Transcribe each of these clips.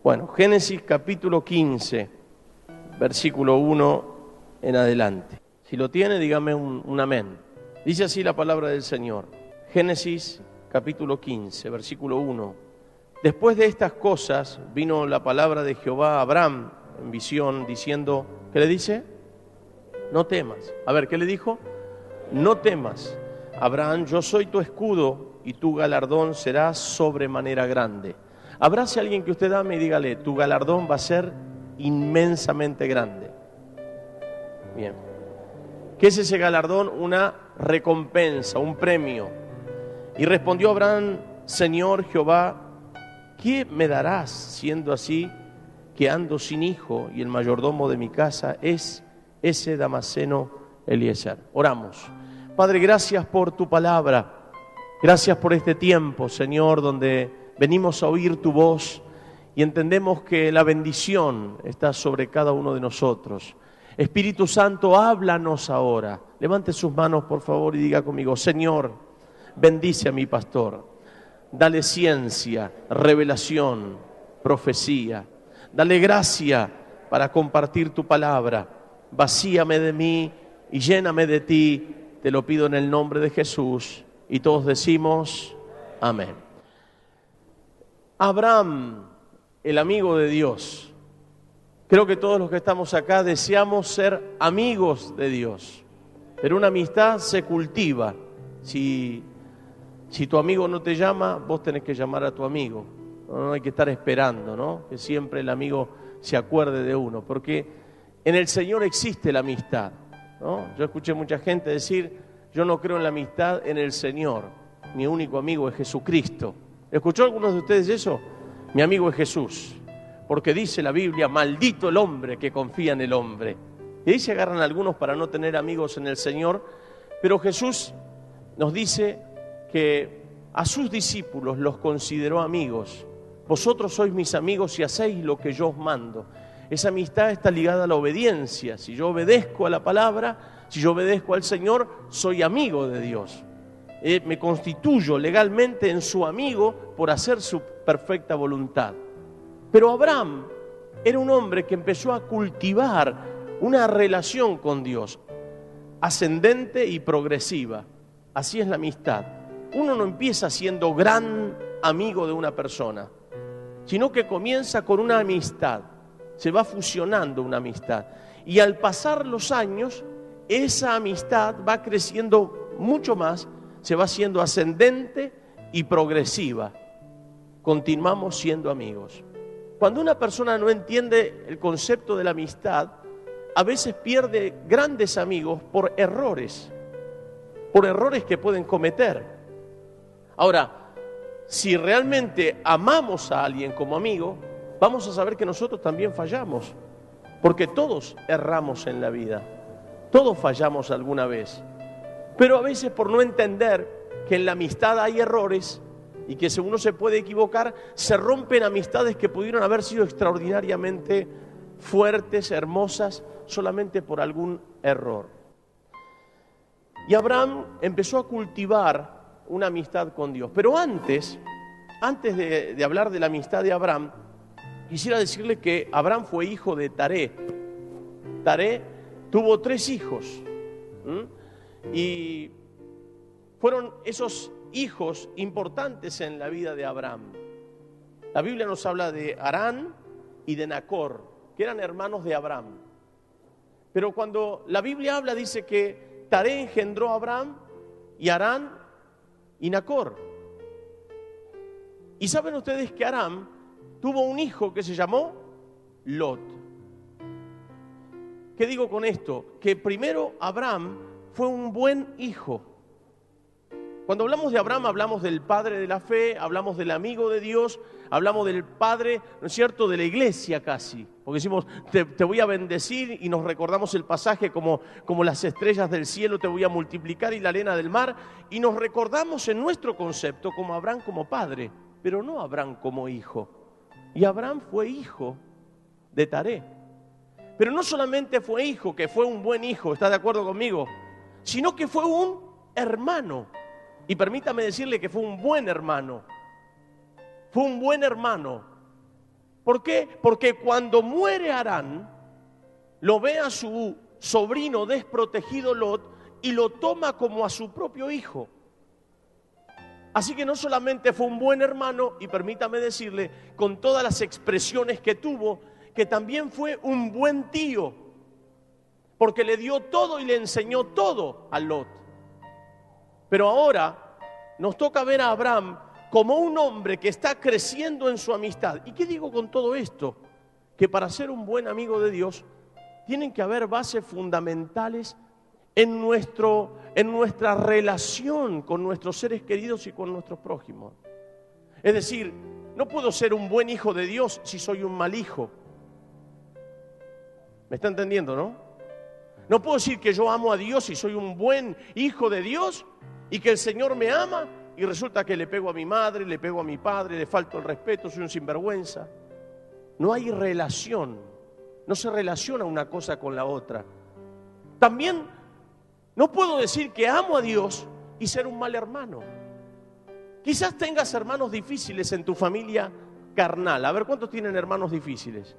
Bueno, Génesis capítulo 15, versículo 1 en adelante. Si lo tiene, dígame un amén. Dice así la palabra del Señor. Génesis capítulo 15, versículo 1. Después de estas cosas vino la palabra de Jehová a Abraham en visión diciendo, ¿qué le dice? No temas. A ver, ¿qué le dijo? No temas, Abraham, yo soy tu escudo y tu galardón será sobremanera grande. Abrace a alguien que usted ame y dígale, tu galardón va a ser inmensamente grande. Bien. ¿Qué es ese galardón? Una recompensa, un premio. Y respondió Abraham, Señor Jehová, ¿qué me darás siendo así que ando sin hijo y el mayordomo de mi casa es ese Damaseno Eliezer? Oramos. Padre, gracias por tu palabra. Gracias por este tiempo, Señor, donde venimos a oír tu voz y entendemos que la bendición está sobre cada uno de nosotros. Espíritu Santo, háblanos ahora. Levante sus manos, por favor, y diga conmigo, Señor, bendice a mi pastor. Dale ciencia, revelación, profecía. Dale gracia para compartir tu palabra. Vacíame de mí y lléname de ti. Te lo pido en el nombre de Jesús. Y todos decimos, amén. Abraham, el amigo de Dios. Creo que todos los que estamos acá deseamos ser amigos de Dios. Pero una amistad se cultiva. Si tu amigo no te llama, vos tenés que llamar a tu amigo. No hay que estar esperando, ¿no? Que siempre el amigo se acuerde de uno. Porque en el Señor existe la amistad, ¿no? Yo escuché mucha gente decir, yo no creo en la amistad en el Señor. Mi único amigo es Jesucristo. ¿Escuchó algunos de ustedes eso? Mi amigo es Jesús. Porque dice la Biblia, maldito el hombre que confía en el hombre. Y ahí se agarran algunos para no tener amigos en el Señor. Pero Jesús nos dice que a sus discípulos los consideró amigos. Vosotros sois mis amigos si hacéis lo que yo os mando. Esa amistad está ligada a la obediencia. Si yo obedezco a la palabra, si yo obedezco al Señor, soy amigo de Dios. Me constituyo legalmente en su amigo por hacer su perfecta voluntad. Pero Abraham era un hombre que empezó a cultivar una relación con Dios, ascendente y progresiva. Así es la amistad. Uno no empieza siendo gran amigo de una persona, sino que comienza con una amistad. Se va fusionando una amistad. Y al pasar los años, esa amistad va creciendo mucho más, se va haciendo ascendente y progresiva. Continuamos siendo amigos. Cuando una persona no entiende el concepto de la amistad, a veces pierde grandes amigos por errores que pueden cometer. Ahora, si realmente amamos a alguien como amigo, vamos a saber que nosotros también fallamos, porque todos erramos en la vida, todos fallamos alguna vez, pero a veces por no entender que en la amistad hay errores y que si uno se puede equivocar, se rompen amistades que pudieron haber sido extraordinariamente fuertes, hermosas, solamente por algún error. Y Abraham empezó a cultivar una amistad con Dios, pero antes de hablar de la amistad de Abraham, quisiera decirle que Abraham fue hijo de Taré. Taré tuvo 3 hijos. Y fueron esos hijos importantes en la vida de Abraham. La Biblia nos habla de Harán y de Nacor, que eran hermanos de Abraham. Pero cuando la Biblia habla, dice que Taré engendró a Abraham y Harán y Nacor. Y saben ustedes que Aram tuvo un hijo que se llamó Lot. ¿Qué digo con esto? Que primero Abraham fue un buen hijo. Cuando hablamos de Abraham, hablamos del padre de la fe, hablamos del amigo de Dios, hablamos del padre, ¿no es cierto?, de la iglesia casi. Porque decimos, te voy a bendecir y nos recordamos el pasaje como las estrellas del cielo te voy a multiplicar y la arena del mar. Y nos recordamos en nuestro concepto como Abraham como padre, pero no Abraham como hijo. Y Abraham fue hijo de Taré. Pero no solamente fue hijo, que fue un buen hijo, ¿está de acuerdo conmigo? Sino que fue un hermano. Y permítame decirle que fue un buen hermano. Fue un buen hermano. ¿Por qué? Porque cuando muere Harán, lo ve a su sobrino desprotegido Lot y lo toma como a su propio hijo. Así que no solamente fue un buen hermano, y permítame decirle, con todas las expresiones que tuvo, que también fue un buen tío, porque le dio todo y le enseñó todo a Lot. Pero ahora nos toca ver a Abraham como un hombre que está creciendo en su amistad. ¿Y qué digo con todo esto? Que para ser un buen amigo de Dios, tienen que haber bases fundamentales en nuestra relación con nuestros seres queridos y con nuestros prójimos. Es decir, no puedo ser un buen hijo de Dios si soy un mal hijo. ¿Me está entendiendo, no? No puedo decir que yo amo a Dios si soy un buen hijo de Dios y que el Señor me ama y resulta que le pego a mi madre, le pego a mi padre, le falto el respeto, soy un sinvergüenza. No hay relación, no se relaciona una cosa con la otra. También no puedo decir que amo a Dios y ser un mal hermano. Quizás tengas hermanos difíciles en tu familia carnal. A ver, ¿cuántos tienen hermanos difíciles?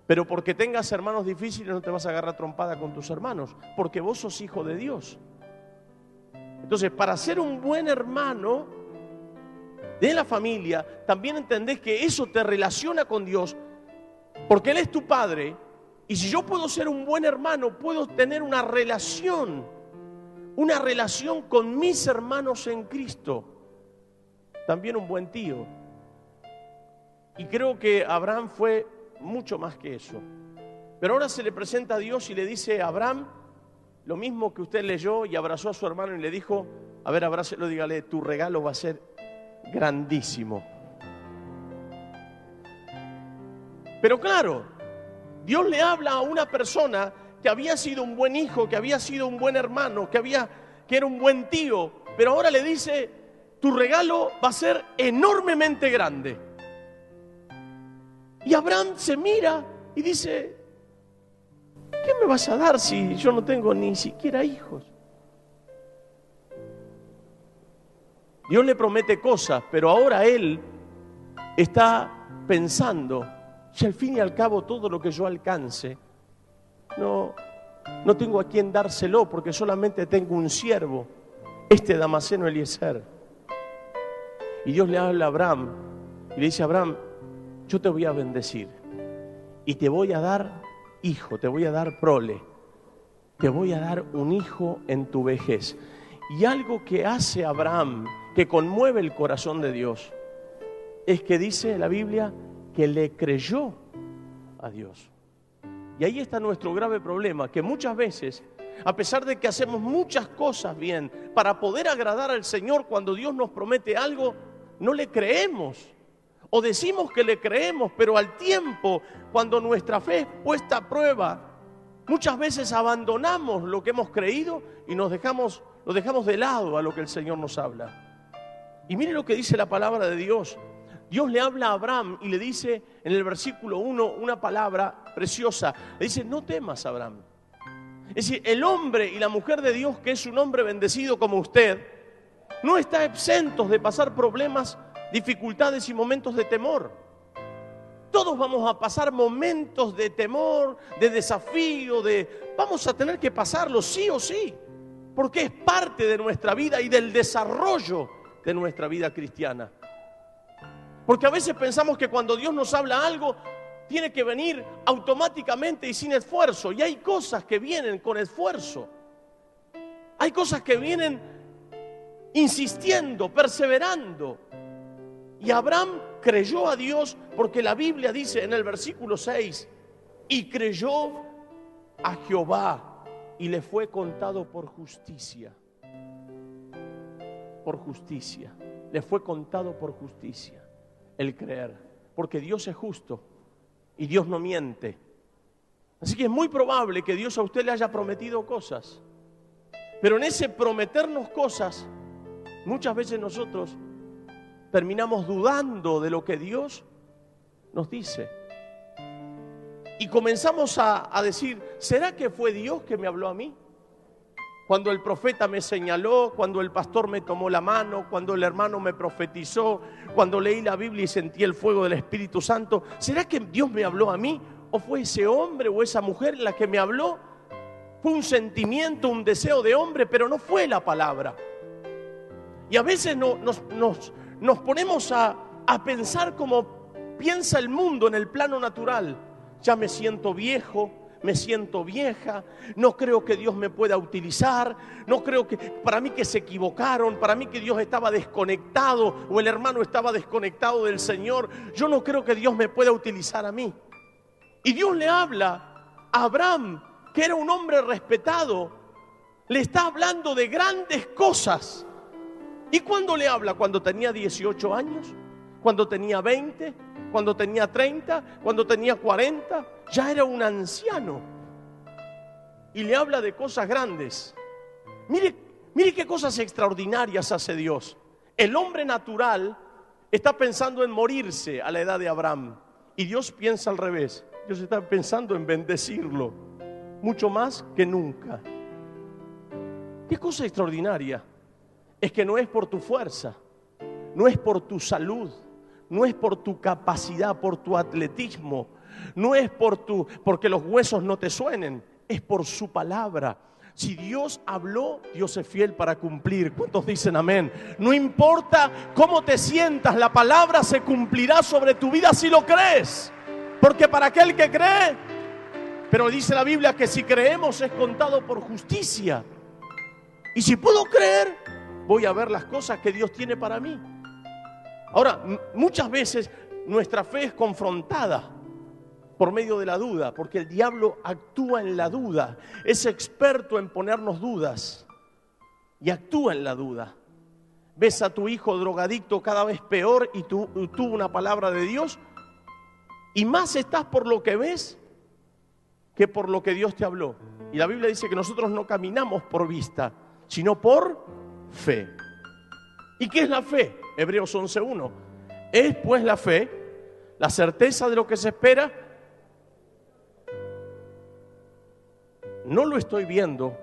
Pero porque tengas hermanos difíciles no te vas a agarrar trompada con tus hermanos, porque vos sos hijo de Dios. Entonces, para ser un buen hermano de la familia, también entendés que eso te relaciona con Dios, porque Él es tu Padre. Y si yo puedo ser un buen hermano, puedo tener una relación con mis hermanos en Cristo. También un buen tío. Y creo que Abraham fue mucho más que eso. Pero ahora se le presenta a Dios y le dice a Abraham lo mismo que usted leyó, y abrazó a su hermano y le dijo, a ver, abrácelo, dígale, tu regalo va a ser grandísimo. Pero claro, Dios le habla a una persona que había sido un buen hijo, que había sido un buen hermano, que era un buen tío, pero ahora le dice, tu regalo va a ser enormemente grande. Y Abraham se mira y dice, ¿qué me vas a dar si yo no tengo ni siquiera hijos? Dios le promete cosas, pero ahora él está pensando, si al fin y al cabo todo lo que yo alcance, no tengo a quién dárselo porque solamente tengo un siervo, este Damaseno Eliezer. Y Dios le habla a Abraham y le dice, Abraham, yo te voy a bendecir y te voy a dar hijo, te voy a dar prole, te voy a dar un hijo en tu vejez. Y algo que hace Abraham, que conmueve el corazón de Dios, es que dice la Biblia que le creyó a Dios. Y ahí está nuestro grave problema, que muchas veces, a pesar de que hacemos muchas cosas bien para poder agradar al Señor, cuando Dios nos promete algo, no le creemos. O decimos que le creemos, pero al tiempo, cuando nuestra fe es puesta a prueba, muchas veces abandonamos lo que hemos creído y lo dejamos de lado a lo que el Señor nos habla. Y mire lo que dice la palabra de Dios. Dios le habla a Abraham y le dice en el versículo 1 una palabra preciosa. Le dice, no temas, Abraham. Es decir, el hombre y la mujer de Dios, que es un hombre bendecido como usted, no está exentos de pasar problemas, dificultades y momentos de temor. Todos vamos a pasar momentos de temor, de desafío, vamos a tener que pasarlo sí o sí, porque es parte de nuestra vida y del desarrollo de nuestra vida cristiana. Porque a veces pensamos que cuando Dios nos habla algo, tiene que venir automáticamente y sin esfuerzo. Y hay cosas que vienen con esfuerzo. Hay cosas que vienen insistiendo, perseverando. Y Abraham creyó a Dios porque la Biblia dice en el versículo 6, y creyó a Jehová y le fue contado por justicia. Por justicia. Le fue contado por justicia el creer. Porque Dios es justo y Dios no miente. Así que es muy probable que Dios a usted le haya prometido cosas. Pero en ese prometernos cosas, muchas veces nosotros terminamos dudando de lo que Dios nos dice. Y comenzamos a decir, ¿será que fue Dios que me habló a mí? cuando el profeta me señaló, cuando el pastor me tomó la mano, cuando el hermano me profetizó, cuando leí la Biblia y sentí el fuego del Espíritu Santo. ¿Será que Dios me habló a mí? ¿O fue ese hombre o esa mujer la que me habló? Fue un sentimiento, un deseo de hombre, pero no fue la palabra. Y a veces nos ponemos a pensar como piensa el mundo en el plano natural. Ya me siento viejo, me siento vieja, no creo que Dios me pueda utilizar, no creo que, para mí que se equivocaron, para mí que Dios estaba desconectado o el hermano estaba desconectado del Señor, yo no creo que Dios me pueda utilizar a mí. Y Dios le habla a Abraham, que era un hombre respetado, le está hablando de grandes cosas. ¿Y cuándo le habla? ¿Cuando tenía 18 años? ¿Cuando tenía 20? ¿Cuando tenía 30? ¿Cuando tenía 40? Ya era un anciano. Y le habla de cosas grandes. Mire qué cosas extraordinarias hace Dios. El hombre natural está pensando en morirse a la edad de Abraham. Y Dios piensa al revés. Dios está pensando en bendecirlo. Mucho más que nunca. Qué cosa extraordinaria. Es que no es por tu fuerza, no es por tu salud, no es por tu capacidad, por tu atletismo, no es porque los huesos no te suenen, es por su palabra. Si Dios habló, Dios es fiel para cumplir. ¿Cuántos dicen amén? No importa cómo te sientas, la palabra se cumplirá sobre tu vida si lo crees. Porque para aquel que cree, pero dice la Biblia que si creemos es contado por justicia. Y si puedo creer, voy a ver las cosas que Dios tiene para mí. Ahora, muchas veces nuestra fe es confrontada por medio de la duda, porque el diablo actúa en la duda, es experto en ponernos dudas y actúa en la duda. Ves a tu hijo drogadicto cada vez peor y tú tuvo una palabra de Dios y más estás por lo que ves que por lo que Dios te habló. Y la Biblia dice que nosotros no caminamos por vista, sino por fe. ¿Y qué es la fe? Hebreos 11:1. Es pues la fe, la certeza de lo que se espera. No lo estoy viendo,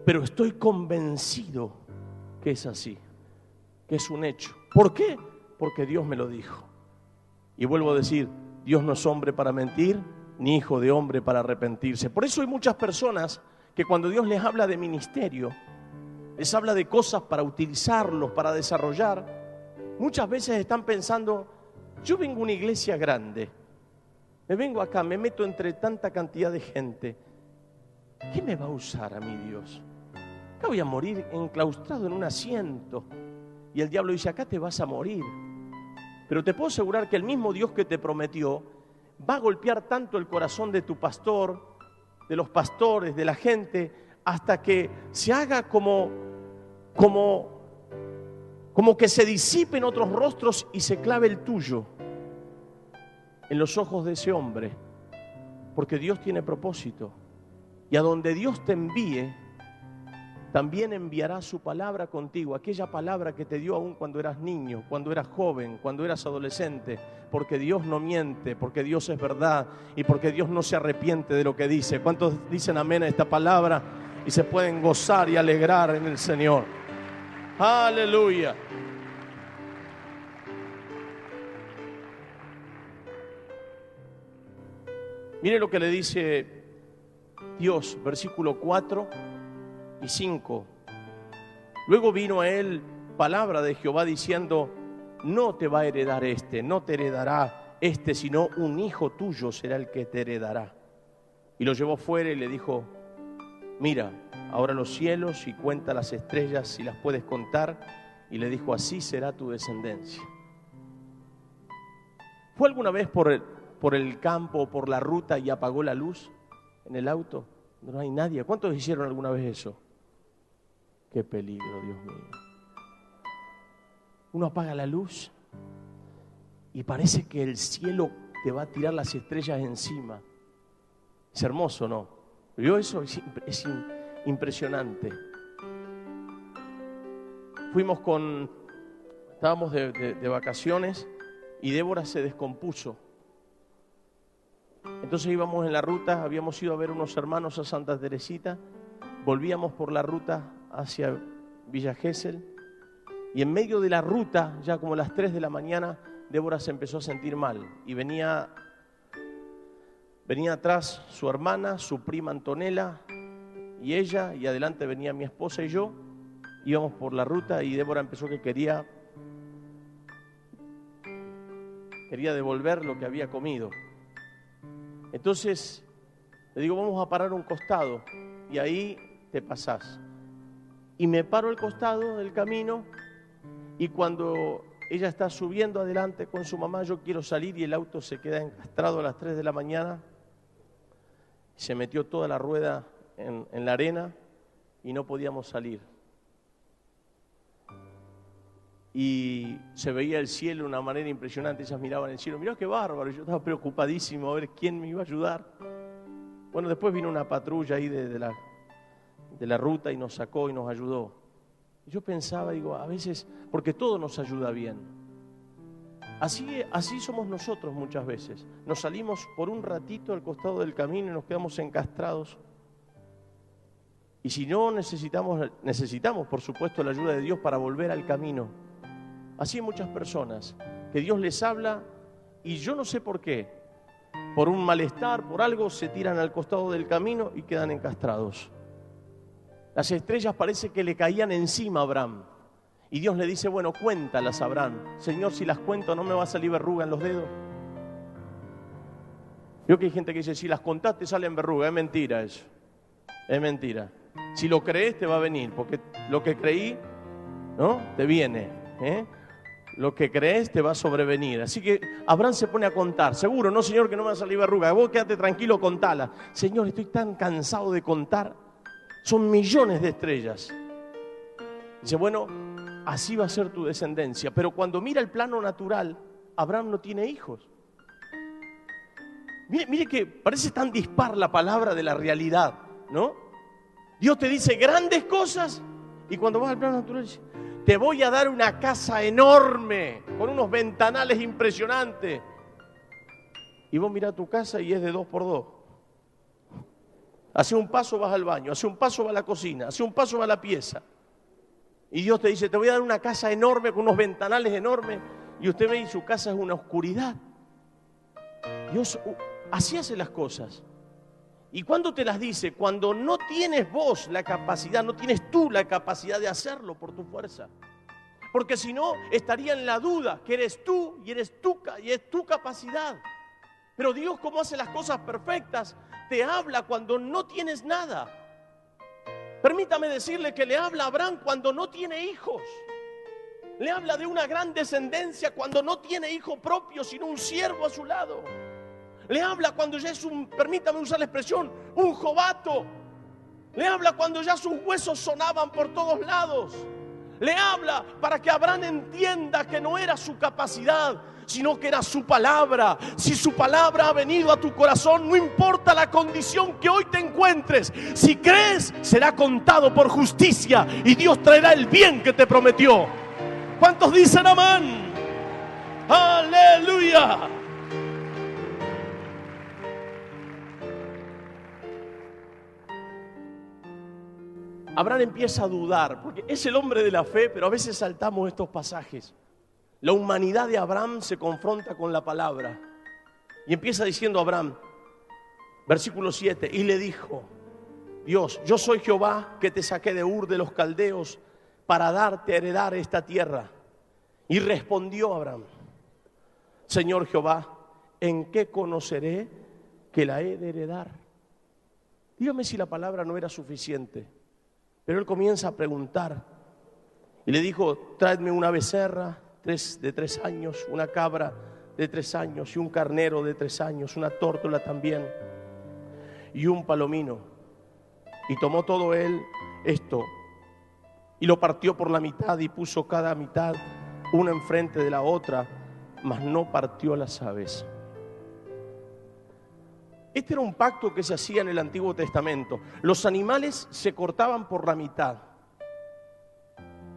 pero estoy convencido que es así, que es un hecho. ¿Por qué? Porque Dios me lo dijo. Y vuelvo a decir, Dios no es hombre para mentir, ni hijo de hombre para arrepentirse. Por eso hay muchas personas que cuando Dios les habla de ministerio, les habla de cosas para utilizarlos, para desarrollar, muchas veces están pensando, yo vengo a una iglesia grande, me vengo acá, me meto entre tanta cantidad de gente, ¿qué me va a usar a mí Dios? Acá voy a morir enclaustrado en un asiento. Y el diablo dice, acá te vas a morir. Pero te puedo asegurar que el mismo Dios que te prometió va a golpear tanto el corazón de tu pastor, de los pastores, de la gente, hasta que se haga como que se disipen otros rostros y se clave el tuyo en los ojos de ese hombre. Porque Dios tiene propósito. Y a donde Dios te envíe, también enviará su palabra contigo, aquella palabra que te dio aún cuando eras niño, cuando eras joven, cuando eras adolescente, porque Dios no miente, porque Dios es verdad y porque Dios no se arrepiente de lo que dice. ¿Cuántos dicen amén a esta palabra y se pueden gozar y alegrar en el Señor? Aleluya. Mire lo que le dice Dios, versículo 4 y 5. Luego vino a él palabra de Jehová diciendo, no te va a heredar no te heredará sino un hijo tuyo será el que te heredará. Y lo llevó fuera y le dijo, mira, ahora los cielos y cuenta las estrellas si las puedes contar. Y le dijo, así será tu descendencia. ¿Fue alguna vez por el campo o por la ruta y apagó la luz en el auto? No hay nadie. ¿Cuántos hicieron alguna vez eso? Qué peligro, Dios mío. Uno apaga la luz y parece que el cielo te va a tirar las estrellas encima. Es hermoso, ¿no? ¿Vio eso? Es impresionante. Estábamos de vacaciones y Débora se descompuso. Entonces íbamos en la ruta, habíamos ido a ver unos hermanos a Santa Teresita, volvíamos por la ruta hacia Villa Gesell, y en medio de la ruta, ya como a las 3 de la mañana, Débora se empezó a sentir mal, y venía atrás su hermana, su prima Antonella y ella, y adelante venía mi esposa y yo. Íbamos por la ruta y Débora empezó que quería devolver lo que había comido. Entonces le digo, vamos a parar a un costado y ahí te pasás. Y me paro al costado del camino, y cuando ella está subiendo adelante con su mamá, yo quiero salir y el auto se queda encastrado a las 3 de la mañana. Se metió toda la rueda en la arena y no podíamos salir. Y se veía el cielo de una manera impresionante. Ellas miraban el cielo, mirá qué bárbaro. Yo estaba preocupadísimo a ver quién me iba a ayudar. Bueno, después vino una patrulla ahí de la ruta y nos sacó y nos ayudó. Y yo pensaba, digo, a veces, porque todo nos ayuda bien. Así somos nosotros muchas veces. Nos salimos por un ratito al costado del camino y nos quedamos encastrados. Y si no necesitamos, por supuesto, la ayuda de Dios para volver al camino. Así hay muchas personas que Dios les habla y yo no sé por qué, por un malestar, por algo, se tiran al costado del camino y quedan encastrados. Las estrellas parece que le caían encima a Abraham. Y Dios le dice, bueno, cuéntalas, Abraham. Señor, si las cuento, ¿no me va a salir verruga en los dedos? Veo que hay gente que dice, si las contás te salen verruga. Es mentira eso. Es mentira. Si lo crees, te va a venir. Porque lo que creí, ¿no? Te viene. Lo que crees te va a sobrevenir. Así que Abraham se pone a contar. Seguro, no, Señor, que no me va a salir verruga. Vos quédate tranquilo, contala. Señor, estoy tan cansado de contar. Son millones de estrellas. Dice, bueno, así va a ser tu descendencia. Pero cuando mira el plano natural, Abraham no tiene hijos. Mire que parece tan dispar la palabra de la realidad, ¿no? Dios te dice grandes cosas y cuando vas al plano natural dice, te voy a dar una casa enorme con unos ventanales impresionantes. Y vos mirás tu casa y es de 2x2. Hace un paso vas al baño, hace un paso vas a la cocina, hace un paso vas a la pieza. Y Dios te dice, te voy a dar una casa enorme con unos ventanales enormes. Y usted ve y su casa es una oscuridad. Dios así hace las cosas. ¿Y cuándo te las dice? Cuando no tienes vos la capacidad, no tienes tú la capacidad de hacerlo por tu fuerza. Porque si no, estaría en la duda que eres tú y es tu capacidad. Pero Dios, como hace las cosas perfectas, te habla cuando no tienes nada. Permítame decirle que le habla a Abraham cuando no tiene hijos. Le habla de una gran descendencia cuando no tiene hijo propio, sino un siervo a su lado. Le habla cuando ya es permítame usar la expresión, un jovato. Le habla cuando ya sus huesos sonaban por todos lados. Le habla para que Abraham entienda que no era su capacidad, sino que era su palabra. Si su palabra ha venido a tu corazón, no importa la condición que hoy te encuentres, si crees, será contado por justicia y Dios traerá el bien que te prometió. ¿Cuántos dicen amén? ¡Aleluya! Abraham empieza a dudar, porque es el hombre de la fe, pero a veces saltamos estos pasajes. La humanidad de Abraham se confronta con la palabra. Y empieza diciendo Abraham, versículo 7, y le dijo, Dios, yo soy Jehová que te saqué de Ur de los Caldeos para darte a heredar esta tierra. Y respondió Abraham, Señor Jehová, ¿en qué conoceré que la he de heredar? Dígame si la palabra no era suficiente. Pero él comienza a preguntar. Y le dijo, tráeme una becerra de 3 años, una cabra de 3 años y un carnero de 3 años, una tórtola también y un palomino. Y tomó todo él esto y lo partió por la mitad y puso cada mitad una enfrente de la otra, mas no partió las aves. Este era un pacto que se hacía en el Antiguo Testamento. Los animales se cortaban por la mitad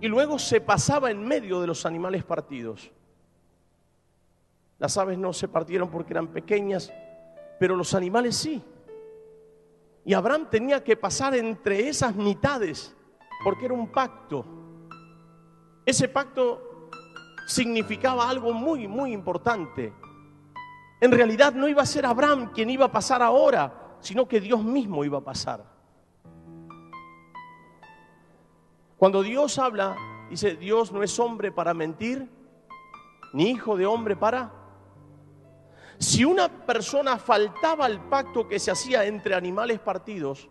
y luego se pasaba en medio de los animales partidos. Las aves no se partieron porque eran pequeñas, pero los animales sí. Y Abraham tenía que pasar entre esas mitades, porque era un pacto. Ese pacto significaba algo muy, muy importante. En realidad no iba a ser Abraham quien iba a pasar ahora, sino que Dios mismo iba a pasar. Cuando Dios habla, dice, Dios no es hombre para mentir, ni hijo de hombre para... Si una persona faltaba al pacto que se hacía entre animales partidos,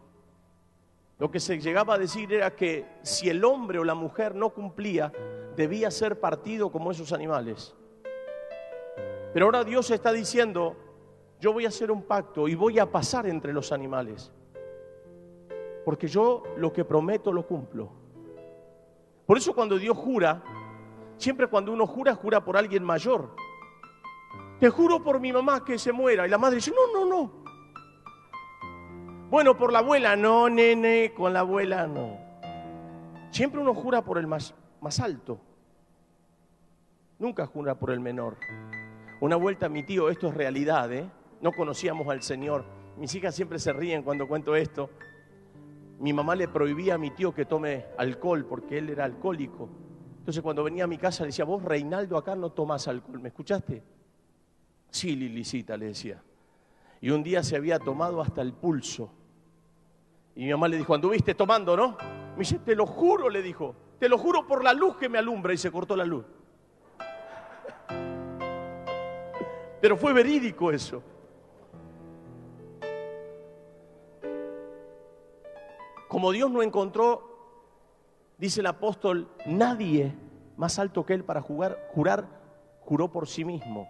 lo que se llegaba a decir era que si el hombre o la mujer no cumplía, debía ser partido como esos animales. Pero ahora Dios está diciendo, yo voy a hacer un pacto y voy a pasar entre los animales, porque yo lo que prometo lo cumplo. Por eso cuando Dios jura, siempre cuando uno jura, jura por alguien mayor. Te juro por mi mamá que se muera. Y la madre dice, no. Bueno, por la abuela, no, nene, con la abuela no. Siempre uno jura por el más alto. Nunca jura por el menor. Una vuelta mi tío, esto es realidad, no conocíamos al Señor. Mis hijas siempre se ríen cuando cuento esto. Mi mamá le prohibía a mi tío que tome alcohol porque él era alcohólico. Entonces cuando venía a mi casa le decía, vos Reinaldo acá no tomás alcohol, ¿me escuchaste? Sí, Lilicita, le decía. Y un día se había tomado hasta el pulso. Y mi mamá le dijo, anduviste tomando, ¿no? Me dice, te lo juro, le dijo, te lo juro por la luz que me alumbra. Y se cortó la luz. Pero fue verídico eso. Como Dios no encontró, dice el apóstol, nadie más alto que él para jurar, juró por sí mismo.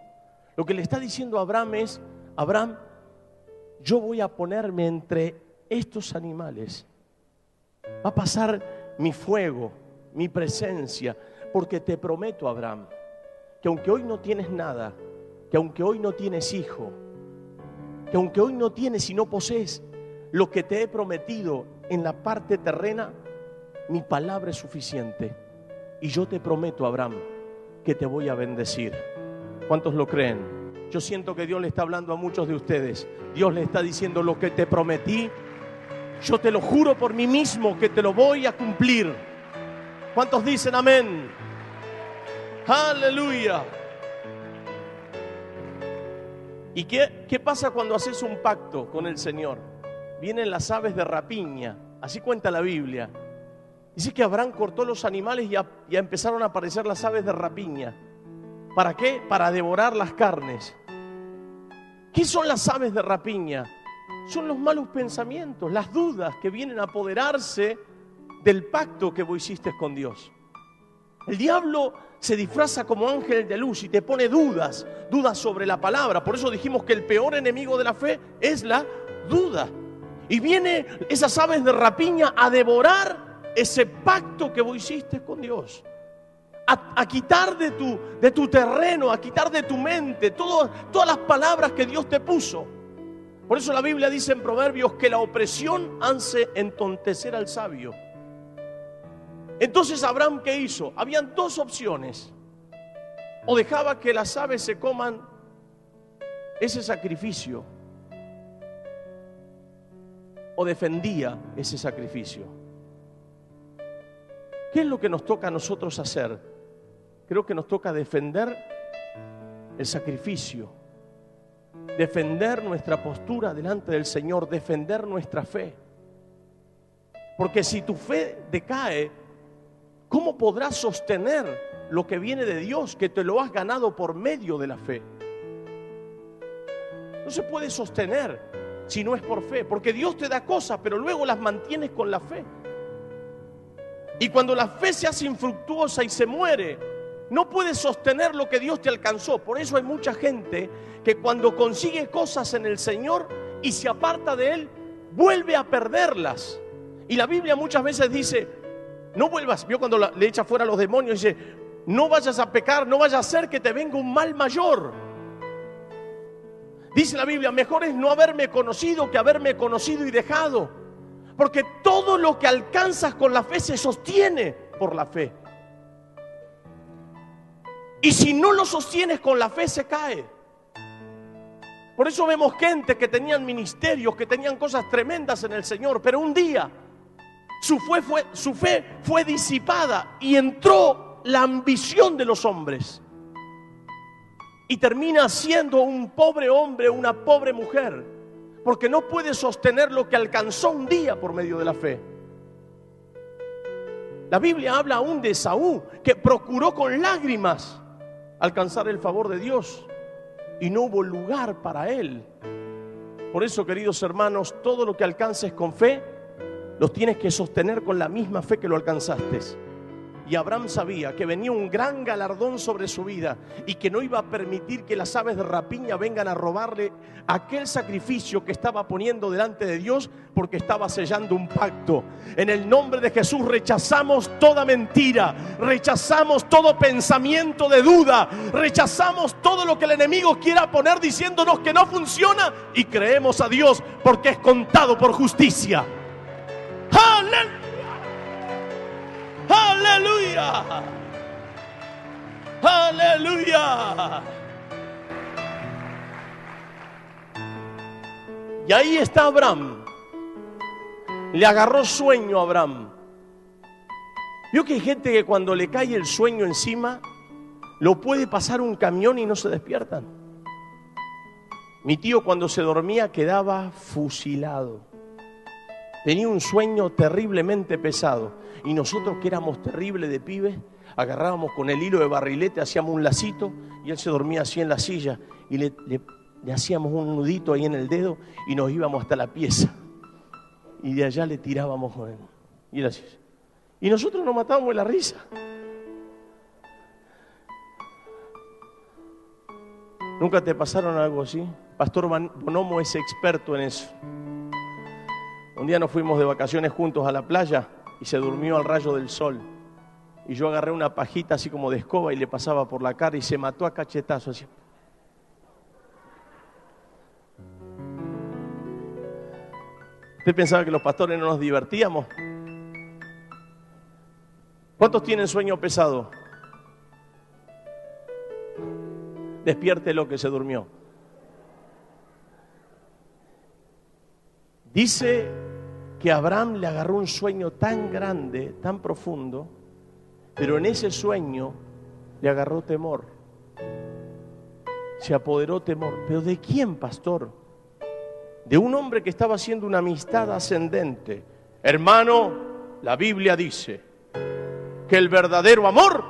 Lo que le está diciendo a Abraham es, Abraham, yo voy a ponerme entre estos animales. Va a pasar mi fuego, mi presencia, porque te prometo, Abraham, que aunque hoy no tienes nada, que aunque hoy no tienes hijo, que aunque hoy no tienes y no posees lo que te he prometido en la parte terrena, mi palabra es suficiente. Y yo te prometo, Abraham, que te voy a bendecir. ¿Cuántos lo creen? Yo siento que Dios le está hablando a muchos de ustedes. Dios le está diciendo, lo que te prometí, yo te lo juro por mí mismo que te lo voy a cumplir. ¿Cuántos dicen amén? ¡Aleluya! ¿Y qué pasa cuando haces un pacto con el Señor? Vienen las aves de rapiña, así cuenta la Biblia. Dice que Abraham cortó los animales y ya empezaron a aparecer las aves de rapiña. ¿Para qué? Para devorar las carnes. ¿Qué son las aves de rapiña? Son los malos pensamientos, las dudas que vienen a apoderarse del pacto que vos hiciste con Dios. El diablo se disfraza como ángel de luz y te pone dudas sobre la palabra. Por eso dijimos que el peor enemigo de la fe es la duda. Y viene esas aves de rapiña a devorar ese pacto que vos hiciste con Dios. A quitar de tu terreno, a quitar de tu mente todas las palabras que Dios te puso. Por eso la Biblia dice en Proverbios que la opresión hace entontecer al sabio. Entonces Abraham, ¿qué hizo? Habían dos opciones. O dejaba que las aves se coman ese sacrificio, o defendía ese sacrificio. ¿Qué es lo que nos toca a nosotros hacer? Creo que nos toca defender el sacrificio, defender nuestra postura delante del Señor, defender nuestra fe. Porque si tu fe decae, ¿cómo podrás sostener lo que viene de Dios, que te lo has ganado por medio de la fe? No se puede sostener si no es por fe, porque Dios te da cosas, pero luego las mantienes con la fe. Y cuando la fe se hace infructuosa y se muere, no puedes sostener lo que Dios te alcanzó. Por eso hay mucha gente que cuando consigue cosas en el Señor y se aparta de Él, vuelve a perderlas. Y la Biblia muchas veces dice, no vuelvas, vio cuando le echa fuera a los demonios, dice, no vayas a pecar, no vaya a hacer que te venga un mal mayor. Dice la Biblia, mejor es no haberme conocido que haberme conocido y dejado. Porque todo lo que alcanzas con la fe se sostiene por la fe. Y si no lo sostienes con la fe, se cae. Por eso vemos gente que tenían ministerios, que tenían cosas tremendas en el Señor, pero un día su fe fue disipada y entró la ambición de los hombres. Y termina siendo un pobre hombre, una pobre mujer, porque no puede sostener lo que alcanzó un día por medio de la fe. La Biblia habla aún de Esaú, que procuró con lágrimas alcanzar el favor de Dios y no hubo lugar para él. Por eso, queridos hermanos, todo lo que alcances con fe, los tienes que sostener con la misma fe que lo alcanzaste. Y Abraham sabía que venía un gran galardón sobre su vida y que no iba a permitir que las aves de rapiña vengan a robarle aquel sacrificio que estaba poniendo delante de Dios, porque estaba sellando un pacto. En el nombre de Jesús rechazamos toda mentira, rechazamos todo pensamiento de duda, rechazamos todo lo que el enemigo quiera poner diciéndonos que no funciona, y creemos a Dios porque es contado por justicia. ¡Aleluya! ¡Aleluya! ¡Aleluya! Y ahí está Abraham. Le agarró sueño a Abraham. Vio que hay gente que cuando le cae el sueño encima, lo puede pasar un camión y no se despiertan. Mi tío, cuando se dormía, quedaba fusilado. Tenía un sueño terriblemente pesado. Y nosotros, que éramos terribles de pibes, agarrábamos con el hilo de barrilete, hacíamos un lacito y él se dormía así en la silla y le hacíamos un nudito ahí en el dedo y nos íbamos hasta la pieza. Y de allá le tirábamos con él. Y él así. Y nosotros nos matábamos de la risa. ¿Nunca te pasaron algo así? Pastor Bonomo es experto en eso. Un día nos fuimos de vacaciones juntos a la playa y se durmió al rayo del sol. Y yo agarré una pajita así como de escoba y le pasaba por la cara y se mató a cachetazos así. ¿Usted pensaba que los pastores no nos divertíamos? ¿Cuántos tienen sueño pesado? Despiértelo que se durmió. Dice que Abraham le agarró un sueño tan grande, tan profundo, pero en ese sueño le agarró temor. Se apoderó temor. ¿Pero de quién, pastor? De un hombre que estaba haciendo una amistad ascendente. Hermano, la Biblia dice que el verdadero amor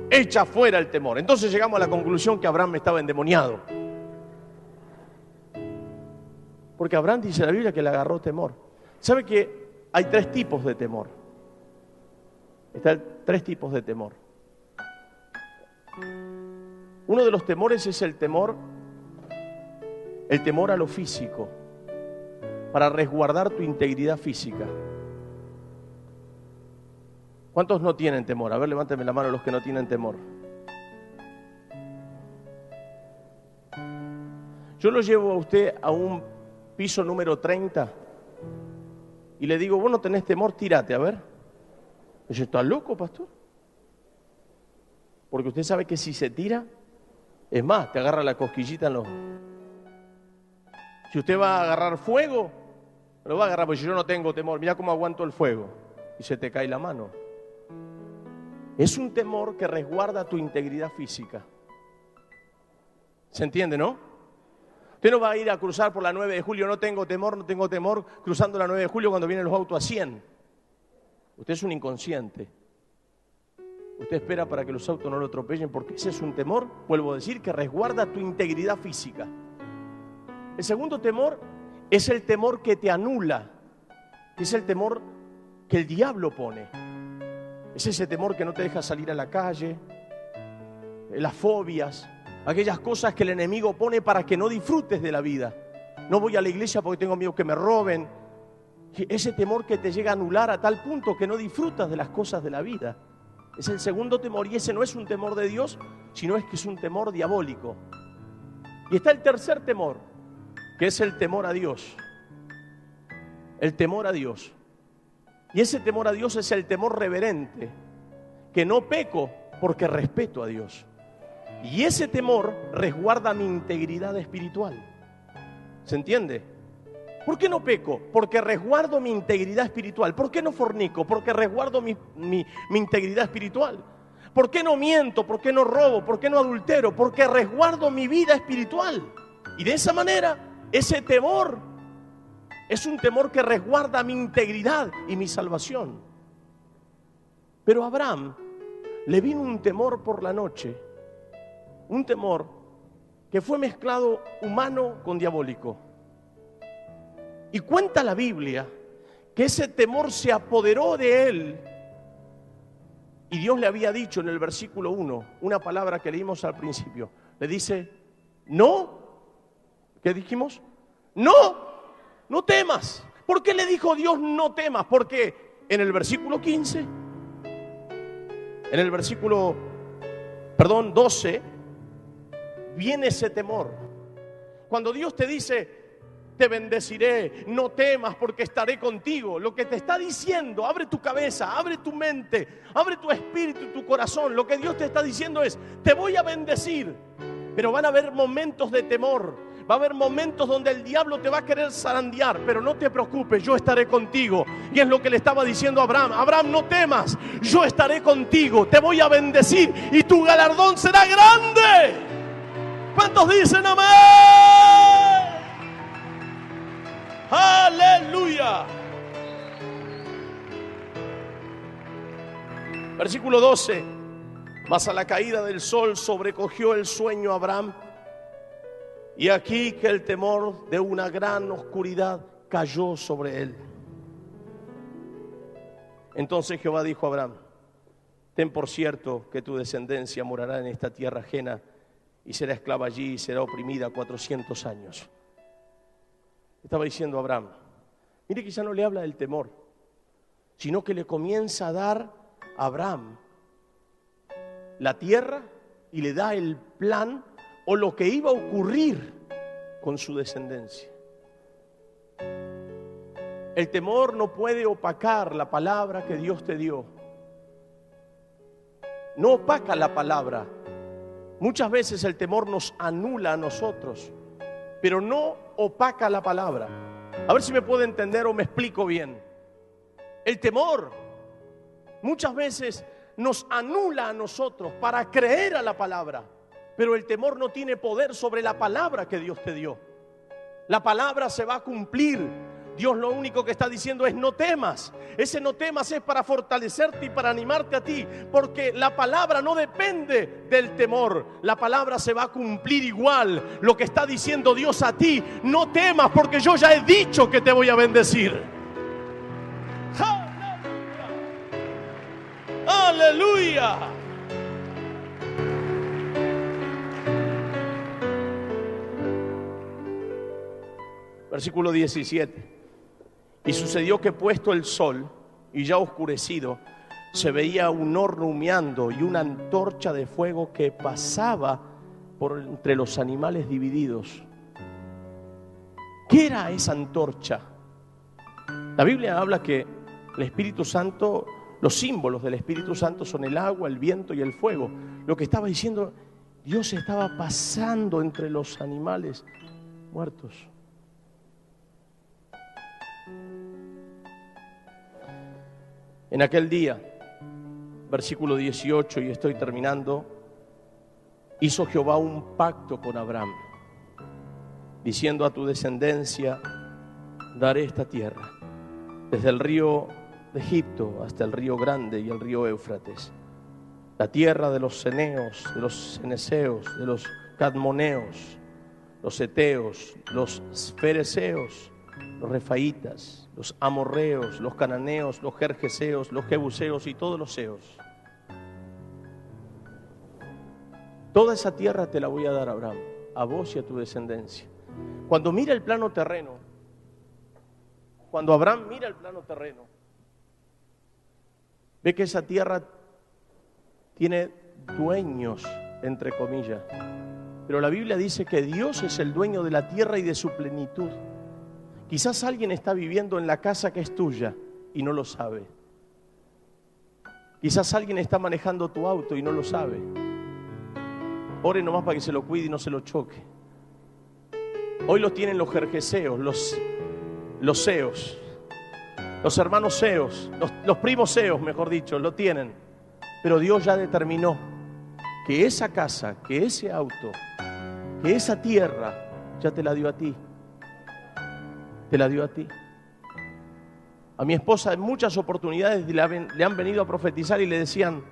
echa fuera el temor. Entonces llegamos a la conclusión que Abraham estaba endemoniado. Porque Abraham, dice la Biblia, que le agarró temor. ¿Sabe que hay tres tipos de temor? Están tres tipos de temor. Uno de los temores es el temor a lo físico, para resguardar tu integridad física. ¿Cuántos no tienen temor? A ver, levánteme la mano los que no tienen temor. Yo lo llevo a usted a un piso número 30 y le digo, vos no tenés temor, tírate, a ver. Y yo, ¿estás loco, pastor? Porque usted sabe que si se tira, es más, te agarra la cosquillita en los... Si usted va a agarrar fuego, lo va a agarrar, porque yo no tengo temor, mira cómo aguanto el fuego, y se te cae la mano. Es un temor que resguarda tu integridad física. ¿Se entiende, no? Usted no va a ir a cruzar por la 9 de julio, no tengo temor cruzando la 9 de julio cuando vienen los autos a 100. Usted es un inconsciente. Usted espera para que los autos no lo atropellen, porque ese es un temor, vuelvo a decir, que resguarda tu integridad física. El segundo temor es el temor que te anula, que es el temor que el diablo pone. Es ese temor que no te deja salir a la calle, las fobias, aquellas cosas que el enemigo pone para que no disfrutes de la vida. No voy a la iglesia porque tengo miedo que me roben. Ese temor que te llega a anular a tal punto que no disfrutas de las cosas de la vida. Es el segundo temor, y ese no es un temor de Dios, sino es que es un temor diabólico. Y está el tercer temor, que es el temor a Dios. El temor a Dios. Y ese temor a Dios es el temor reverente, que no peco porque respeto a Dios. Y ese temor resguarda mi integridad espiritual. ¿Se entiende? ¿Por qué no peco? Porque resguardo mi integridad espiritual. ¿Por qué no fornico? Porque resguardo mi integridad espiritual. ¿Por qué no miento? ¿Por qué no robo? ¿Por qué no adultero? Porque resguardo mi vida espiritual. Y de esa manera, ese temor es un temor que resguarda mi integridad y mi salvación. Pero a Abraham le vino un temor por la noche, un temor que fue mezclado humano con diabólico. Y cuenta la Biblia que ese temor se apoderó de él. Y Dios le había dicho en el versículo 1, una palabra que leímos al principio. Le dice, no, ¿qué dijimos? No temas. ¿Por qué le dijo Dios no temas? Porque en el versículo 15, en el versículo, 12, viene ese temor. Cuando Dios te dice, te bendeciré, no temas porque estaré contigo. Lo que te está diciendo, abre tu cabeza, abre tu mente, abre tu espíritu y tu corazón. Lo que Dios te está diciendo es, te voy a bendecir, pero van a haber momentos de temor. Va a haber momentos donde el diablo te va a querer zarandear, pero no te preocupes, yo estaré contigo. Y es lo que le estaba diciendo a Abraham. Abraham, no temas, yo estaré contigo, te voy a bendecir y tu galardón será grande. ¿Cuántos dicen amén? ¡Aleluya! Versículo 12. Mas a la caída del sol sobrecogió el sueño a Abraham, y aquí que el temor de una gran oscuridad cayó sobre él. Entonces Jehová dijo a Abraham, ten por cierto que tu descendencia morará en esta tierra ajena y será esclava allí y será oprimida 400 años. Estaba diciendo a Abraham, mire que ya no le habla del temor, sino que le comienza a dar a Abraham la tierra y le da el plan o lo que iba a ocurrir con su descendencia. El temor no puede opacar la palabra que Dios te dio. No opaca la palabra. Muchas veces el temor nos anula a nosotros, pero no opaca la palabra. A ver si me puedo entender o me explico bien. El temor muchas veces nos anula a nosotros para creer a la palabra, pero el temor no tiene poder sobre la palabra que Dios te dio. La palabra se va a cumplir. Dios lo único que está diciendo es no temas. Ese no temas es para fortalecerte y para animarte a ti, porque la palabra no depende del temor. La palabra se va a cumplir igual. Lo que está diciendo Dios a ti, no temas porque yo ya he dicho que te voy a bendecir. ¡Aleluya! Versículo 17. Y sucedió que puesto el sol y ya oscurecido, se veía un horno humeando y una antorcha de fuego que pasaba por entre los animales divididos. ¿Qué era esa antorcha? La Biblia habla que el Espíritu Santo, los símbolos del Espíritu Santo son el agua, el viento y el fuego. Lo que estaba diciendo, Dios estaba pasando entre los animales muertos. En aquel día, versículo 18, y estoy terminando, hizo Jehová un pacto con Abraham, diciendo a tu descendencia, daré esta tierra, desde el río de Egipto hasta el río Grande y el río Éufrates, la tierra de los ceneos, de los ceneseos, de los cadmoneos, los heteos, los fereceos, los refaitas, los amorreos, los cananeos, los gergeseos, los jebuseos y todos los seos. Toda esa tierra te la voy a dar, Abraham, a vos y a tu descendencia. Cuando mira el plano terreno, cuando Abraham mira el plano terreno, ve que esa tierra tiene dueños, entre comillas. Pero la Biblia dice que Dios es el dueño de la tierra y de su plenitud. Quizás alguien está viviendo en la casa que es tuya y no lo sabe. Quizás alguien está manejando tu auto y no lo sabe. Ore nomás para que se lo cuide y no se lo choque. Hoy los tienen los jerjeseos, los seos, los hermanos seos, los primos seos, mejor dicho, lo tienen. Pero Dios ya determinó que esa casa, que ese auto, que esa tierra, ya te la dio a ti. Te la dio a ti. A mi esposa en muchas oportunidades le han venido a profetizar y le decían: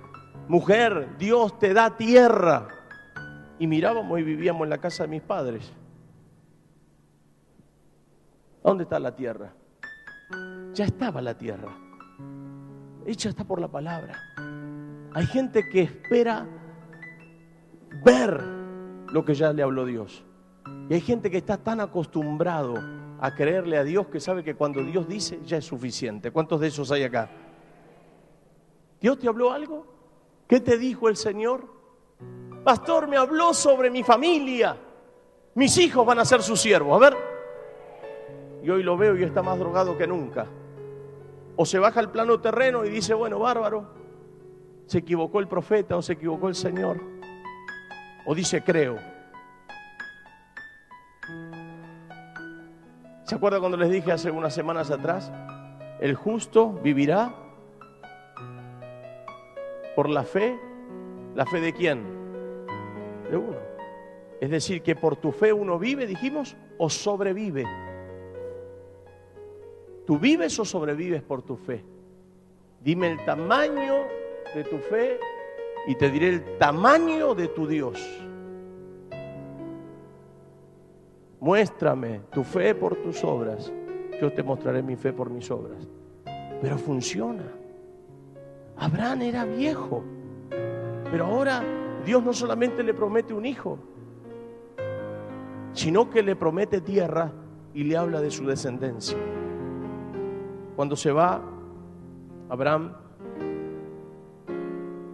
mujer, Dios te da tierra. Y mirábamos y vivíamos en la casa de mis padres. ¿Dónde está la tierra? Ya estaba la tierra. Hecha está por la palabra. Hay gente que espera ver lo que ya le habló Dios. Y hay gente que está tan acostumbrado a creerle a Dios que sabe que cuando Dios dice ya es suficiente. ¿Cuántos de esos hay acá? ¿Dios te habló algo? ¿Qué te dijo el Señor? Pastor, me habló sobre mi familia. Mis hijos van a ser sus siervos. A ver. Y hoy lo veo y está más drogado que nunca. O se baja al plano terreno y dice: bueno, bárbaro, se equivocó el profeta o se equivocó el Señor. O dice: creo. ¿Se acuerda cuando les dije hace unas semanas atrás? El justo vivirá por la fe. ¿La fe de quién? De uno. Es decir, que por tu fe uno vive, dijimos, o sobrevive. ¿Tú vives o sobrevives por tu fe? Dime el tamaño de tu fe y te diré el tamaño de tu Dios. Muéstrame tu fe por tus obras, yo te mostraré mi fe por mis obras. Pero funciona. Abraham era viejo, pero ahora Dios no solamente le promete un hijo, sino que le promete tierra y le habla de su descendencia. Cuando se va, Abraham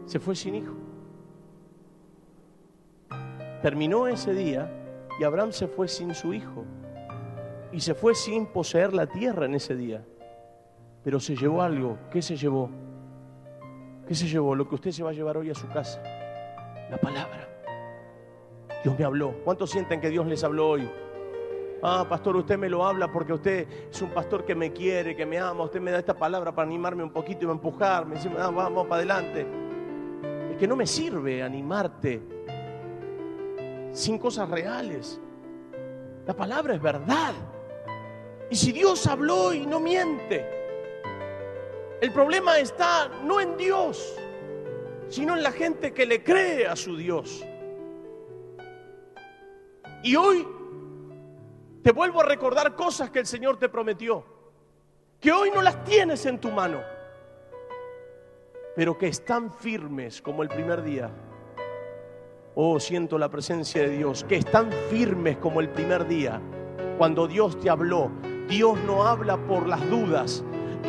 se fue sin hijo. Terminó ese día y Abraham se fue sin su hijo. Y se fue sin poseer la tierra en ese día. Pero se llevó algo. ¿Qué se llevó? ¿Qué se llevó? Lo que usted se va a llevar hoy a su casa. La palabra. Dios me habló. ¿Cuántos sienten que Dios les habló hoy? Ah, pastor, usted me lo habla porque usted es un pastor que me quiere, que me ama. Usted me da esta palabra para animarme un poquito y empujarme. Dice: vamos para adelante. Es que no me sirve animarte sin cosas reales. La palabra es verdad. Y si Dios habló y no miente, el problema está no en Dios, sino en la gente que le cree a su Dios. Y hoy te vuelvo a recordar cosas que el Señor te prometió, que hoy no las tienes en tu mano, pero que están firmes como el primer día. Oh, siento la presencia de Dios, que están firmes como el primer día. Cuando Dios te habló, Dios no habla por las dudas,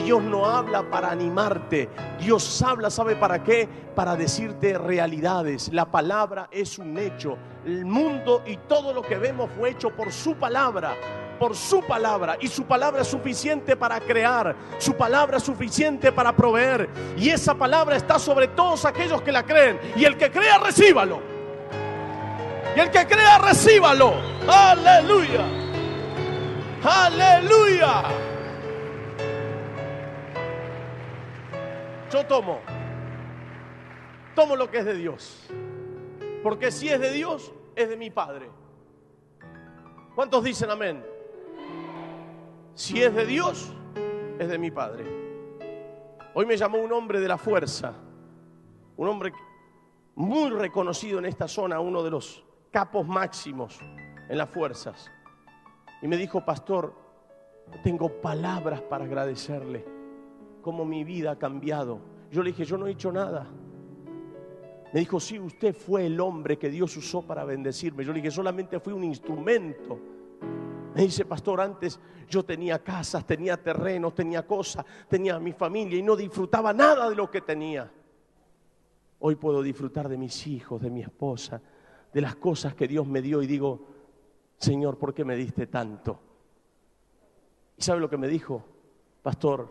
Dios no habla para animarte, Dios habla, ¿sabe para qué? Para decirte realidades. La palabra es un hecho. El mundo y todo lo que vemos fue hecho por su palabra. Por su palabra, y su palabra es suficiente para crear, su palabra es suficiente para proveer, y esa palabra está sobre todos aquellos que la creen, y el que crea, recíbalo. Y el que crea, recíbalo. Aleluya. Aleluya. Yo tomo lo que es de Dios, porque si es de Dios, es de mi Padre. ¿Cuántos dicen amén? Si es de Dios, es de mi Padre. Hoy me llamó un hombre de la fuerza, un hombre muy reconocido en esta zona, uno de los capos máximos en las fuerzas, y me dijo: pastor, tengo palabras para agradecerle, cómo mi vida ha cambiado. Yo le dije: yo no he hecho nada. Me dijo: sí, usted fue el hombre que Dios usó para bendecirme. Yo le dije: solamente fui un instrumento. Me dice: pastor, antes yo tenía casas, tenía terrenos, tenía cosas, tenía mi familia y no disfrutaba nada de lo que tenía. Hoy puedo disfrutar de mis hijos, de mi esposa, de las cosas que Dios me dio, y digo: Señor, ¿por qué me diste tanto? ¿Y sabe lo que me dijo? Pastor,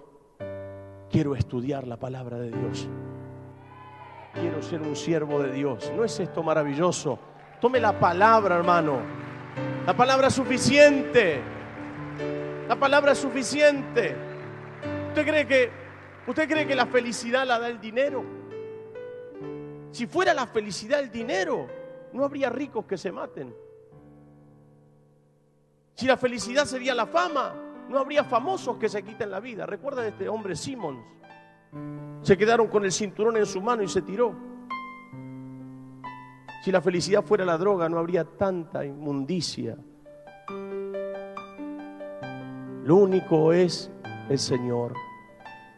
quiero estudiar la palabra de Dios. Quiero ser un siervo de Dios. ¿No es esto maravilloso? Tome la palabra, hermano. La palabra es suficiente. La palabra es suficiente. ¿Usted cree que la felicidad la da el dinero? Si fuera la felicidad el dinero, no habría ricos que se maten. Si la felicidad sería la fama, no habría famosos que se quiten la vida. Recuerda de este hombre Simmons. Se quedaron con el cinturón en su mano y se tiró. Si la felicidad fuera la droga, no habría tanta inmundicia. Lo único es el Señor,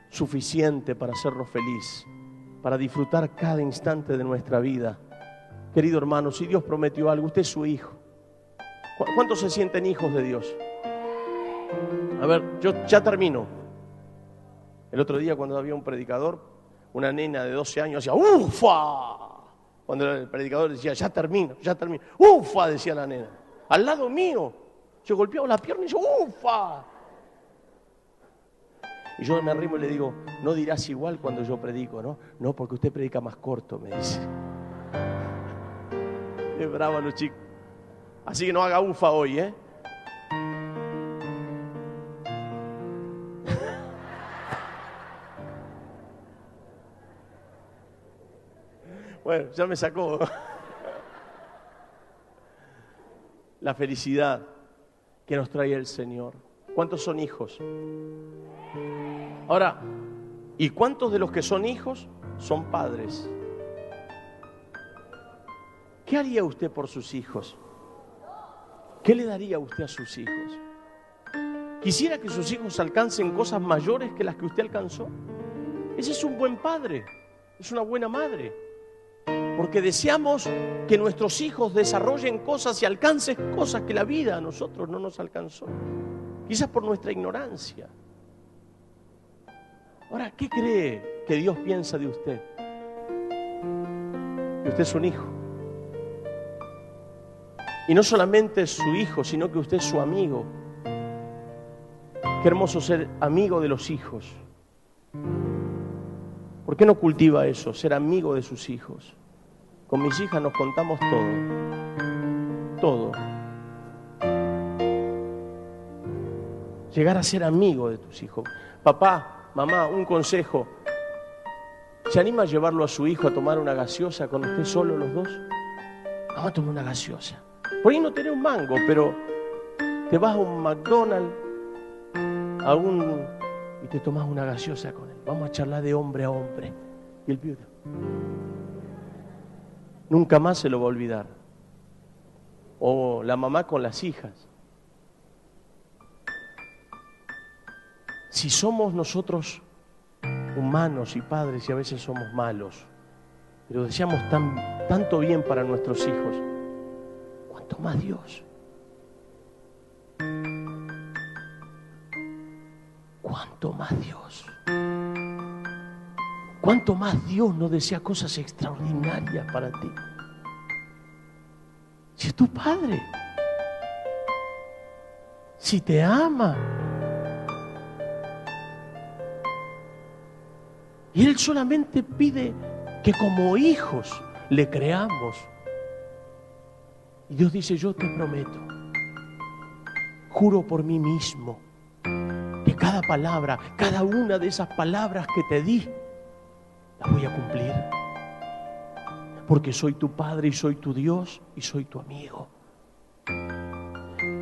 suficiente para hacernos feliz, para disfrutar cada instante de nuestra vida. Querido hermano, si Dios prometió algo, usted es su hijo. ¿Cuántos se sienten hijos de Dios? A ver, yo ya termino. El otro día cuando había un predicador, una nena de 12 años hacía ¡ufa! Cuando el predicador decía, ya termino, ¡ufa! Decía la nena. Al lado mío, se golpeaba la pierna y yo, ¡ufa! Y yo me arrimo y le digo, no dirás igual cuando yo predico, ¿no? No, porque usted predica más corto, me dice. Es bravo los chicos. Así que no haga ufa hoy, ¿eh? Bueno, ya me sacó. La felicidad que nos trae el Señor. ¿Cuántos son hijos? Ahora, ¿y cuántos de los que son hijos son padres? ¿Qué haría usted por sus hijos? ¿Qué le daría usted a sus hijos? ¿Quisiera que sus hijos alcancen cosas mayores que las que usted alcanzó? Ese es un buen padre, es una buena madre. Porque deseamos que nuestros hijos desarrollen cosas y alcancen cosas que la vida a nosotros no nos alcanzó. Quizás por nuestra ignorancia. Ahora, ¿qué cree que Dios piensa de usted? Que usted es un hijo. Y no solamente es su hijo, sino que usted es su amigo. Qué hermoso ser amigo de los hijos. ¿Por qué no cultiva eso? Ser amigo de sus hijos. Con mis hijas nos contamos todo. Llegar a ser amigo de tus hijos. Papá, mamá, un consejo. ¿Se anima a llevarlo a su hijo a tomar una gaseosa con usted solo los dos? Vamos a tomar una gaseosa. Por ahí no tenés un mango, pero te vas a un McDonald's, y te tomas una gaseosa con él. Vamos a charlar de hombre a hombre. Y el pibe nunca más se lo va a olvidar. O la mamá con las hijas. Si somos nosotros humanos y padres, y a veces somos malos, pero deseamos tanto bien para nuestros hijos, ¿cuánto más Dios? ¿Cuánto más Dios? ¿Cuánto más Dios no desea cosas extraordinarias para ti? Si es tu Padre, si te ama, y Él solamente pide que como hijos le creamos. Y Dios dice, yo te prometo, juro por mí mismo, que cada palabra, cada una de esas palabras que te di, las voy a cumplir. Porque soy tu Padre y soy tu Dios y soy tu amigo.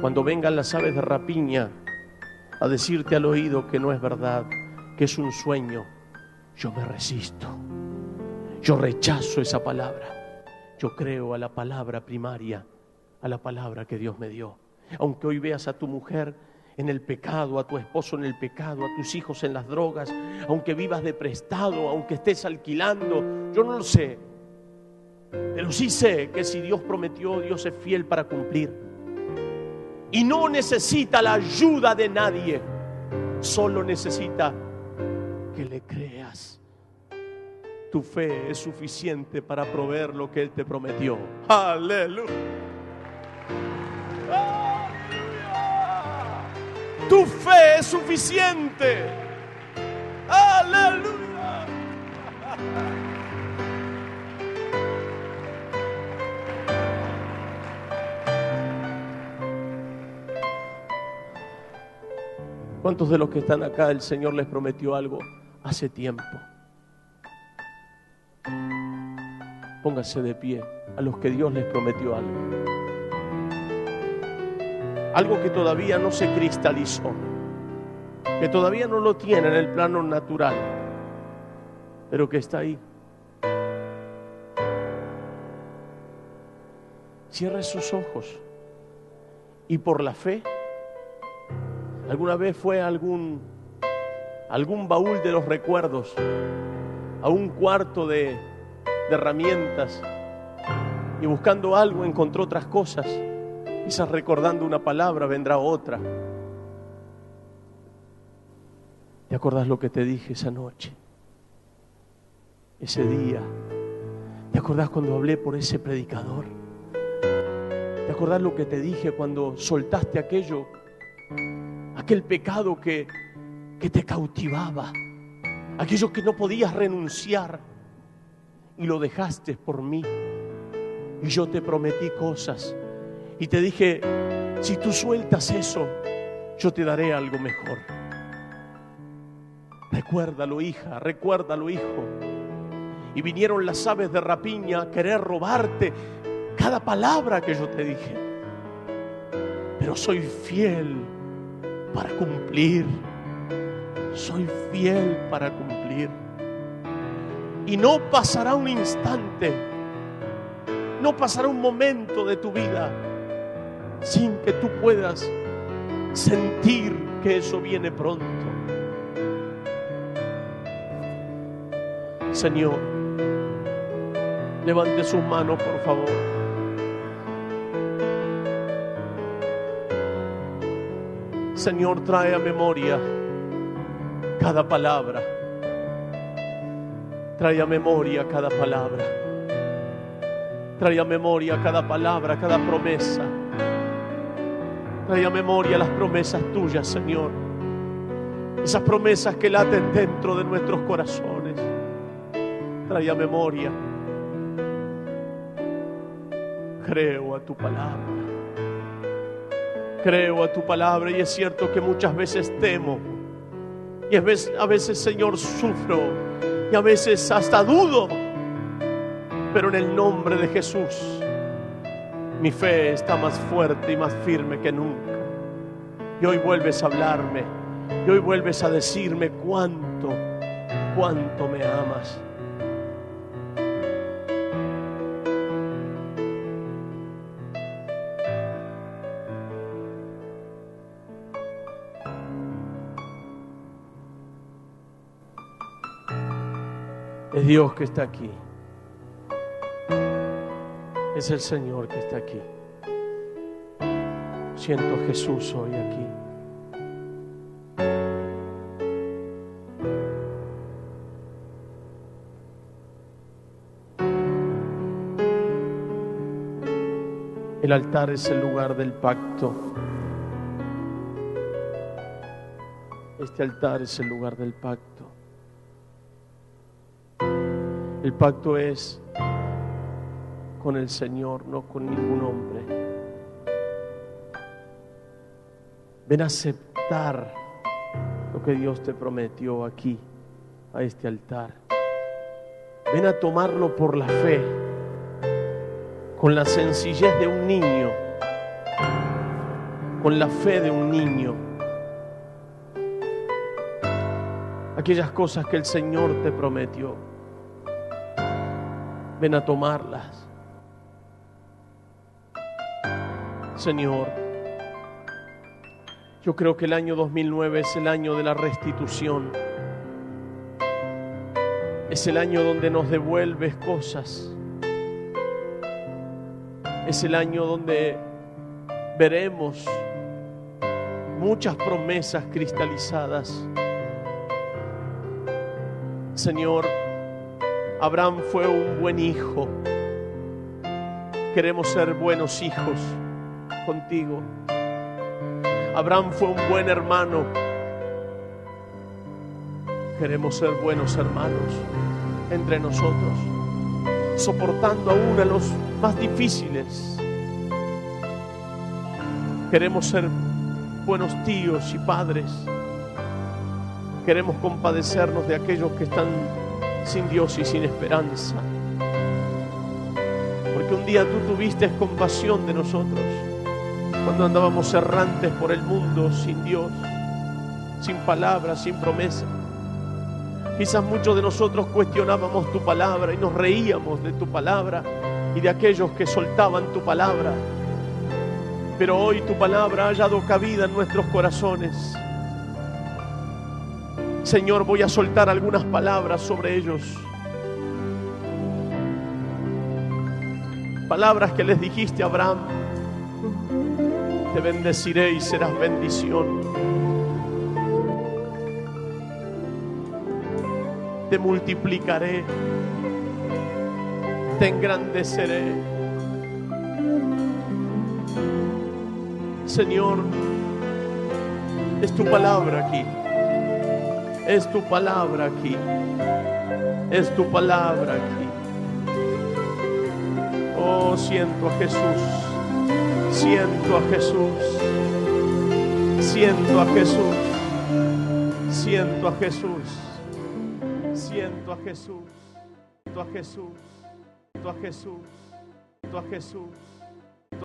Cuando vengan las aves de rapiña a decirte al oído que no es verdad, que es un sueño, yo me resisto. Yo rechazo esa palabra. Yo creo a la palabra primaria, a la palabra que Dios me dio. Aunque hoy veas a tu mujer en el pecado, a tu esposo en el pecado, a tus hijos en las drogas, aunque vivas de prestado, aunque estés alquilando, yo no lo sé. Pero sí sé que si Dios prometió, Dios es fiel para cumplir. Y no necesita la ayuda de nadie, solo necesita que le creas. Tu fe es suficiente para proveer lo que Él te prometió. ¡Aleluya! Tu fe es suficiente. ¡Aleluya! ¿Cuántos de los que están acá el Señor les prometió algo hace tiempo? Póngase de pie a los que Dios les prometió algo. Algo que todavía no se cristalizó, que todavía no lo tiene en el plano natural, pero que está ahí. Cierre sus ojos y por la fe, alguna vez fue a algún baúl de los recuerdos, a un cuarto de herramientas, y buscando algo encontró otras cosas. Quizás recordando una palabra vendrá otra. ¿Te acordás lo que te dije esa noche? Ese día. ¿Te acordás cuando hablé por ese predicador? ¿Te acordás lo que te dije cuando soltaste aquel pecado que te cautivaba? Aquello que no podías renunciar y lo dejaste por mí. Y yo te prometí cosas y te dije, si tú sueltas eso, yo te daré algo mejor. Recuérdalo, hija, recuérdalo, hijo. Y vinieron las aves de rapiña a querer robarte cada palabra que yo te dije. Pero soy fiel para cumplir. Soy fiel para cumplir. Y no pasará un instante, no pasará un momento de tu vida sin que tú puedas sentir que eso viene pronto. Señor, levante sus manos, por favor. Señor, trae a memoria cada palabra. Trae a memoria cada palabra. Trae a memoria cada palabra, cada promesa. Trae a memoria las promesas tuyas, Señor. Esas promesas que laten dentro de nuestros corazones. Trae a memoria. Creo a tu palabra. Creo a tu palabra, y es cierto que muchas veces temo. Y a veces, Señor, sufro. Y a veces hasta dudo. Pero en el nombre de Jesús, mi fe está más fuerte y más firme que nunca. Y hoy vuelves a hablarme. Y hoy vuelves a decirme cuánto me amas. Es Dios que está aquí. Es el Señor que está aquí. Siento a Jesús hoy aquí. El altar es el lugar del pacto. Este altar es el lugar del pacto. El pacto es con el Señor, no con ningún hombre. Ven a aceptar lo que Dios te prometió aquí, a este altar. Ven a tomarlo por la fe, con la sencillez de un niño, con la fe de un niño. Aquellas cosas que el Señor te prometió, ven a tomarlas. Señor, yo creo que el año 2009 es el año de la restitución. Es el año donde nos devuelves cosas. Es el año donde veremos muchas promesas cristalizadas. Señor, Abraham fue un buen hijo. Queremos ser buenos hijos contigo. Abraham fue un buen hermano. Queremos ser buenos hermanos entre nosotros, soportando aún a los más difíciles. Queremos ser buenos tíos y padres Queremos compadecernos de aquellos que están sin Dios y sin esperanza. Porque un día tú tuviste compasión de nosotros cuando andábamos errantes por el mundo sin Dios, sin palabra, sin promesa. Quizás muchos de nosotros cuestionábamos tu palabra y nos reíamos de tu palabra y de aquellos que soltaban tu palabra. Pero hoy tu palabra ha hallado cabida en nuestros corazones. Señor, voy a soltar algunas palabras sobre ellos. Palabras que les dijiste a Abraham: te bendeciré y serás bendición. Te multiplicaré, te engrandeceré. Señor, es tu palabra aquí. Es tu palabra aquí. Es tu palabra aquí. Oh, siento a Jesús. Siento a Jesús. Siento a Jesús. Siento a Jesús. Siento a Jesús. Siento a Jesús. Siento a Jesús. Siento a Jesús.